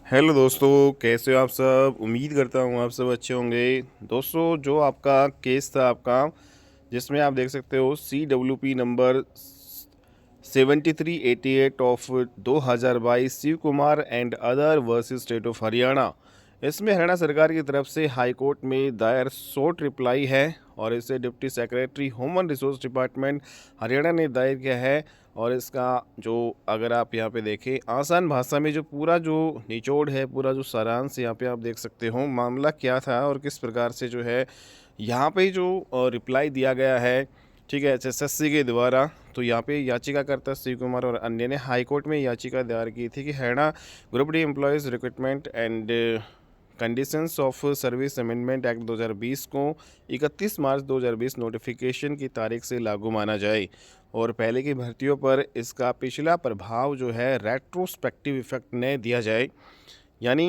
Hello दोस्तों, कैसे हो आप सब। उम्मीद करता हूँ आप सब अच्छे होंगे। दोस्तों, जो आपका केस था आपका, जिसमें आप देख सकते हो CWP number 7388 of 2022 Shiv Kumar and other versus state of Haryana. इसमें हरियाणा सरकार की तरफ से हाई कोर्ट में दायर शॉर्ट रिप्लाई है और इसे deputy secretary human resource department Haryana ने दायर किया है। और इसका जो अगर आप यहाँ पे देखें आसान भाषा में, जो पूरा जो निचोड़ है, पूरा जो सारांश यहाँ पे आप देख सकते हो, मामला क्या था और किस प्रकार से जो है यहाँ पे जो रिप्लाई दिया गया है, ठीक है, एसएससी के द्वारा। तो यहाँ पे याचिकाकर्ता शिव कुमार और अन्य ने हाईकोर्ट में याचिका दायर की थी कि Haryana group D employees recruitment and conditions of service amendment act 2020 को 31 मार्च 2020 नोटिफिकेशन की तारीख से लागू माना जाए और पहले की भर्तियों पर इसका पिछला प्रभाव जो है रेट्रोस्पेक्टिव इफेक्ट ने दिया जाए। यानी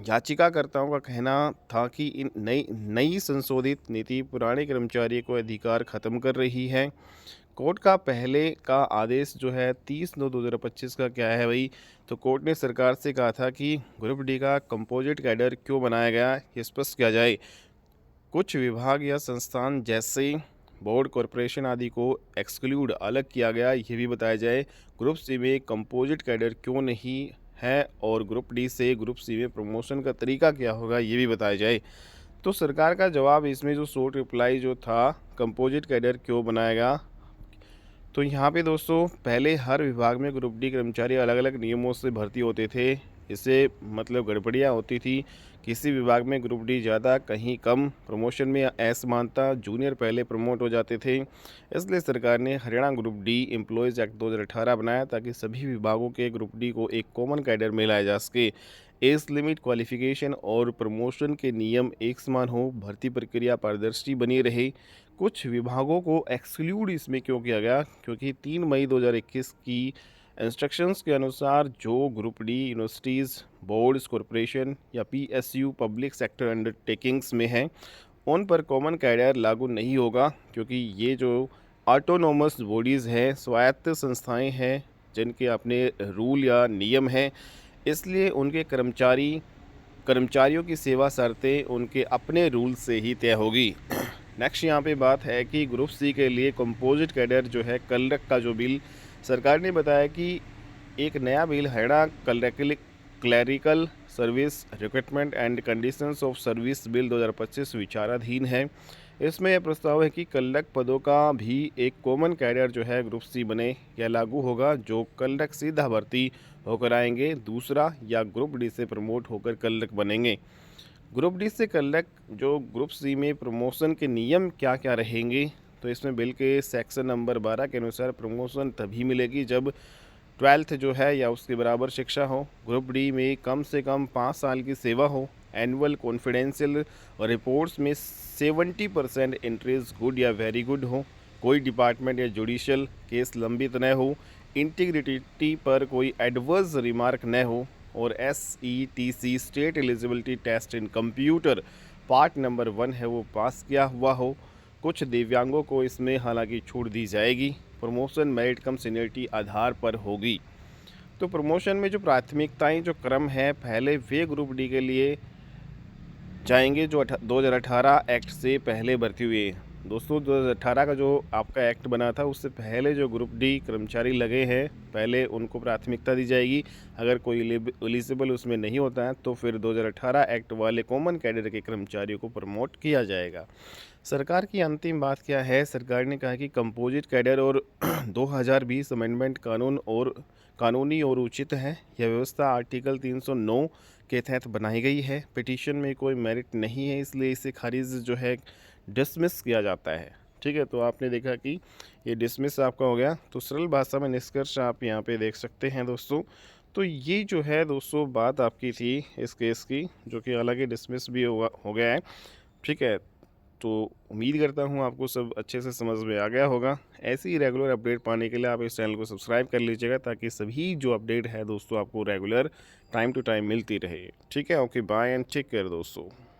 याचिकाकर्ताओं का कहना था कि इन नई संशोधित नीति पुराने कर्मचारी को अधिकार खत्म कर रही है। कोर्ट का पहले का आदेश जो है 30/9/2025 का क्या है भाई, तो कोर्ट ने सरकार से कहा था कि ग्रुप डी का कंपोजिट कैडर क्यों बनाया गया ये स्पष्ट किया जाए। कुछ विभाग या संस्थान जैसे बोर्ड, कॉरपोरेशन आदि को एक्सक्लूड अलग किया गया, ये भी बताया जाए। ग्रुप सी में कंपोजिट कैडर क्यों नहीं है और ग्रुप डी से ग्रुप सी में प्रमोशन का तरीका क्या होगा, ये भी बताया जाए। तो सरकार का जवाब इसमें जो शॉर्ट रिप्लाई जो था, कंपोजिट कैडर क्यों बनाएगा, तो यहाँ पे दोस्तों पहले हर विभाग में ग्रुप डी कर्मचारी अलग अलग नियमों से भर्ती होते थे। इससे मतलब गड़बड़ियाँ होती थी। किसी विभाग में ग्रुप डी ज़्यादा, कहीं कम, प्रमोशन में असमानता, जूनियर पहले प्रमोट हो जाते थे। इसलिए सरकार ने Haryana group D employees act 2018 बनाया ताकि सभी विभागों के ग्रुप डी को एक कॉमन कैडर में लाया जा सके। एज लिमिट, क्वालिफिकेशन और प्रमोशन के नियम एक समान हो, भर्ती प्रक्रिया पारदर्शी बनी रहे। कुछ विभागों को एक्सक्लूड इसमें क्यों किया गया, क्योंकि 3 मई 2021 की इंस्ट्रक्शंस के अनुसार जो group D universities, boards, corporation या PSU पब्लिक सेक्टर अंडरटेकिंग्स में हैं, उन पर कॉमन कैडर लागू नहीं होगा, क्योंकि ये जो ऑटोनोमस बॉडीज़ हैं, स्वायत्त संस्थाएं हैं, जिनके अपने रूल या नियम हैं। इसलिए उनके कर्मचारियों की सेवा शर्तें उनके अपने रूल से ही तय होगी। नेक्स्ट यहाँ पे बात है कि ग्रुप सी के लिए कंपोजिट कैडर जो है, क्लर्क का जो बिल, सरकार ने बताया कि एक नया bill Haryana clerical service recruitment and conditions of service bill 2025 विचाराधीन है। इसमें यह प्रस्ताव है कि क्लर्क पदों का भी एक कॉमन कैडर जो है ग्रुप सी बने या लागू होगा, जो क्लर्क सीधा भर्ती होकर आएंगे, दूसरा या ग्रुप डी से प्रमोट होकर क्लर्क बनेंगे। ग्रुप डी से क्लर्क जो ग्रुप सी में प्रमोशन के नियम क्या क्या रहेंगे, तो इसमें बिल के सेक्शन नंबर 12 के अनुसार प्रमोशन तभी मिलेगी जब 12th जो है या उसके बराबर शिक्षा हो, ग्रुप डी में कम से कम 5 साल की सेवा हो, एनुअल कॉन्फिडेंशियल रिपोर्ट्स में 70% एंट्रीज गुड या वेरी गुड हो, कोई डिपार्टमेंट या जुडिशियल केस लंबित न हो, इंटीग्रिटी पर कोई एडवर्स रिमार्क न हो और SETC state eligibility test in computer part number 1 है वो पास किया हुआ हो। कुछ दिव्यांगों को इसमें हालांकि छूट दी जाएगी। प्रमोशन मेरिट कम सीनियरिटी आधार पर होगी। तो प्रमोशन में जो प्राथमिकताएं, जो क्रम है, पहले वे ग्रुप डी के लिए जाएंगे जो 2018 एक्ट से पहले भर्ती हुए। दोस्तों, 2018 का जो आपका एक्ट बना था उससे पहले जो ग्रुप डी कर्मचारी लगे हैं, पहले उनको प्राथमिकता दी जाएगी। अगर कोई एलिजिबल उसमें नहीं होता है तो फिर 2018 एक्ट वाले कॉमन कैडर के कर्मचारियों को प्रमोट किया जाएगा। सरकार की अंतिम बात क्या है, सरकार ने कहा कि कंपोजिट कैडर और 2020 अमेंडमेंट कानूनी और उचित है। यह व्यवस्था आर्टिकल 309 के तहत बनाई गई है। पिटीशन में कोई मेरिट नहीं है, इसलिए इसे खारिज जो है डिसमिस किया जाता है। ठीक है, तो आपने देखा कि ये डिसमिस आपका हो गया। तो सरल भाषा में निष्कर्ष आप यहाँ पे देख सकते हैं दोस्तों। तो ये जो है दोस्तों बात आपकी थी इस केस की, जो कि हालांकि डिसमिस भी हो गया है। ठीक है, तो उम्मीद करता हूँ आपको सब अच्छे से समझ में आ गया होगा। ऐसी ही रेगुलर अपडेट पाने के लिए आप इस चैनल को सब्सक्राइब कर लीजिएगा, ताकि सभी जो अपडेट है दोस्तों आपको रेगुलर टाइम टू टाइम मिलती रहे। ठीक है, okay, bye and take care दोस्तों।